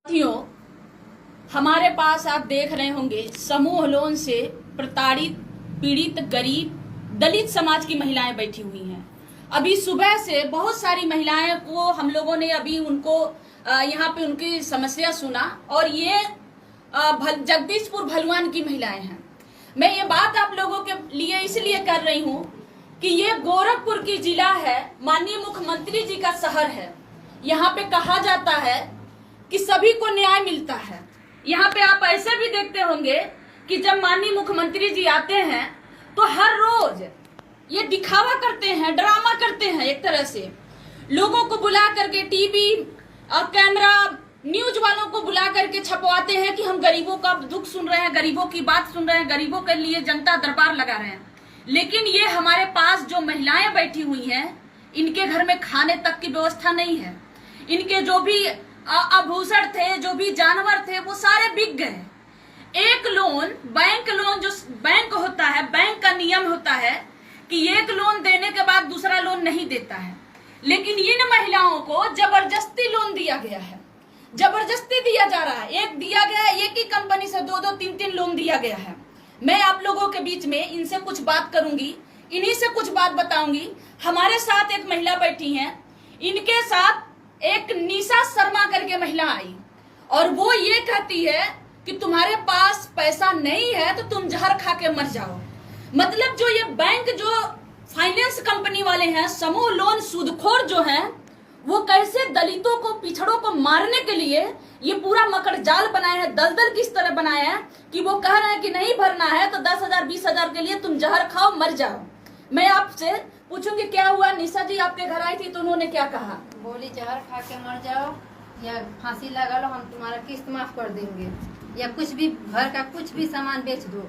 साथियों, हमारे पास आप देख रहे होंगे समूह लोन से प्रताड़ित, पीड़ित, गरीब, दलित समाज की महिलाएं बैठी हुई हैं। अभी सुबह से बहुत सारी महिलाएं को हम लोगों ने अभी उनको यहाँ पे उनकी समस्या सुना और ये जगदीशपुर भलुआन की महिलाएं हैं। मैं ये बात आप लोगों के लिए इसलिए कर रही हूँ कि ये गोरखपुर की जिला है, माननीय मुख्यमंत्री जी का शहर है। यहाँ पे कहा जाता है कि सभी को न्याय मिलता है। यहाँ पे आप ऐसे भी देखते होंगे कि जब माननीय मुख्यमंत्री जी आते हैं तो हर रोज ये दिखावा करते हैं, ड्रामा करते हैं, एक तरह से लोगों को बुला करके टीवी और कैमरा न्यूज वालों को बुला करके छपवाते हैं कि हम गरीबों का दुख सुन रहे हैं, गरीबों की बात सुन रहे हैं, गरीबों के लिए जनता दरबार लगा रहे हैं। लेकिन ये हमारे पास जो महिलाएं बैठी हुई हैं, इनके घर में खाने तक की व्यवस्था नहीं है। इनके जो भी आभूषण थे, जो भी जानवर थे, वो सारे बिक गए। एक लोन, बैंक लोन, जो बैंक होता है, बैंक का नियम होता है कि एक लोन देने के बाद दूसरा लोन नहीं देता है, लेकिन इन महिलाओं को जबरदस्ती लोन दिया गया है, जबरदस्ती दिया जा रहा है। एक दिया गया है, एक ही कंपनी से दो दो तीन तीन लोन दिया गया है। मैं आप लोगों के बीच में इनसे कुछ बात करूंगी, इन्हीं से कुछ बात बताऊंगी। हमारे साथ एक महिला बैठी हैं, इनके साथ एक निशा शर्मा करके महिला आई और वो ये कहती है कि तुम्हारे पास पैसा नहीं है तो तुम जहर खा के मर जाओ। मतलब जो ये बैंक, जो फाइनेंस कंपनी वाले हैं, समूह लोन सूदखोर जो हैं, वो कैसे दलितों को, पिछड़ों को मारने के लिए ये पूरा मकड़ जाल बनाए हैं, दलदल किस तरह बनाए हैं कि वो कह रहे हैं कि नहीं भरना है तो 10,000 20,000 के लिए तुम जहर खाओ, मर जाओ। मैं आपसे पूछूंगी क्या हुआ। निशा जी आपके घर आई थी तो उन्होंने क्या कहा? बोली जहर खा के मर जाओ या फांसी लगा लो, हम तुम्हारा किस्त माफ कर देंगे, या कुछ भी घर का कुछ भी सामान बेच दो।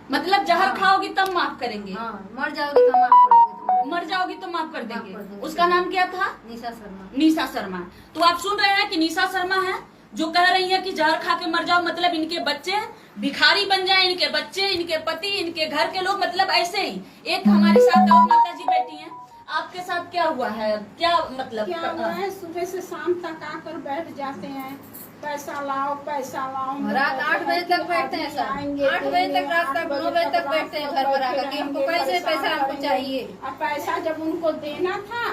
मतलब जहर खाओगी तब माफ करेंगे? हाँ, मर जाओगी तो माफ कर देंगे। मर जाओगी तो माफ कर देंगे। उसका नाम क्या था? निशा शर्मा। निशा शर्मा। तो आप सुन रहे हैं कि निशा शर्मा है जो कह रही है कि जहर खा के मर जाओ। मतलब इनके बच्चे भिखारी बन जाए, इनके बच्चे, इनके पति, इनके घर के लोग, मतलब ऐसे ही। एक हमारे साथ और माता जी बैठी हैं, आपके साथ क्या हुआ है? क्या मतलब क्या हुआ है? सुबह से शाम तक आकर बैठ जाते हैं, पैसा लाओ, पैसा लाओ। रात 8 बजे तक बैठते हैं सर, 8 बजे तक, रात का 9 बजे तक बैठते हैं घर पर आकर कि हमको कैसे पैसा हमको चाहिए। अब पैसा जब उनको देना था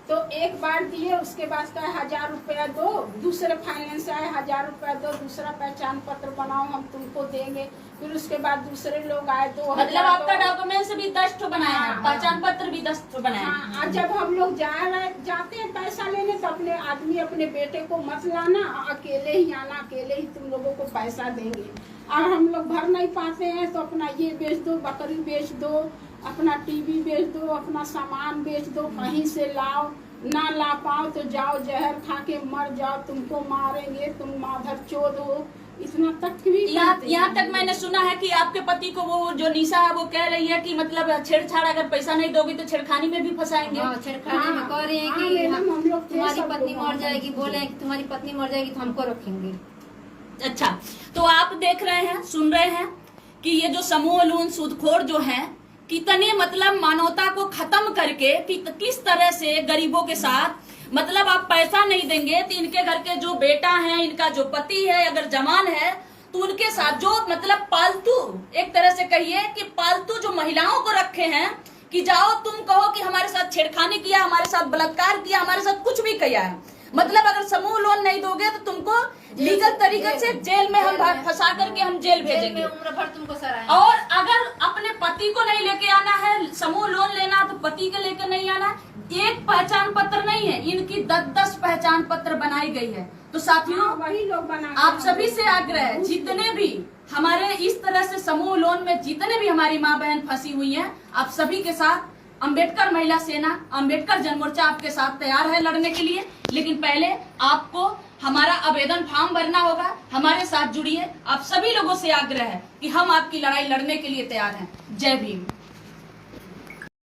तो एक बार दिए, उसके बाद कहे 1,000 रुपया दो, दूसरे फाइनेंस आए 1,000 रुपया दो, दूसरा पहचान पत्र बनाओ हम तुमको देंगे। फिर उसके बाद दूसरे लोग आए 2,000। मतलब आपका डॉक्यूमेंट्स भी 10 ठो बनाया है, पहचान पत्र भी 10 ठो बनाया है। हाँ, जब हम लोग जाते हैं पैसा लेने तो अपने आदमी, अपने बेटे को मत लाना, अकेले ही आना, अकेले ही तुम लोगों को पैसा देंगे। और हम लोग भर नहीं पाते हैं तो अपना ये बेच दो, बकरी बेच दो, अपना टीवी बेच दो, अपना सामान बेच दो, कहीं से लाओ, ना ला पाओ तो जाओ जहर खा के मर जाओ, तुमको मारेंगे, तुम माधर चोद हो। इतना तक भी यहाँ तक मैंने सुना है कि आपके पति को वो जो निशा है वो कह रही है कि मतलब छेड़छाड़, अगर पैसा नहीं दोगी तो छेड़खानी में भी फंसाएंगे। हाँ, छेड़खानी में कह रहे हैं कि हम लोग तुम्हारी पत्नी मर जाएगी, बोले हैं कि तुम्हारी पत्नी मर जाएगी तो हमको रखेंगे। अच्छा, तो आप देख रहे हैं, सुन रहे हैं कि ये जो समूह लोन सूदखोर जो हैं, कितने मतलब मानवता को खत्म करके किस तरह से गरीबों के साथ, मतलब आप पैसा नहीं देंगे तो इनके घर के जो बेटा है, इनका जो पति है, अगर जवान है तो उनके साथ जो मतलब पालतू, एक तरह से कहिए कि पालतू जो महिलाओं को रखे हैं कि जाओ तुम कहो कि हमारे साथ छेड़खानी किया, हमारे साथ बलात्कार किया, हमारे साथ कुछ भी किया है। मतलब अगर समूह लोन नहीं दोगे तो तुमको लीगल तरीके से जेल में हम फंसा करके हम जेल भेजेंगे, उम्र भर तुमको सराएंगे। और अगर अपने पति को नहीं लेके आना है, समूह लोन लेना तो पति के लेके नहीं आना। एक पहचान पत्र नहीं है, इनकी 10-10 पहचान पत्र बनाई गई है। तो साथियों, वही लोग बना, आप सभी से आग्रह है, जितने भी हमारे इस तरह से समूह लोन में जितने भी हमारी माँ बहन फंसी हुई हैं, आप सभी के साथ अंबेडकर महिला सेना, अंबेडकर जन मोर्चा आपके साथ तैयार है लड़ने के लिए। लेकिन पहले आपको हमारा आवेदन फॉर्म भरना होगा। हमारे साथ जुड़िए। आप सभी लोगों से आग्रह है कि हम आपकी लड़ाई लड़ने के लिए तैयार हैं। जय भीम।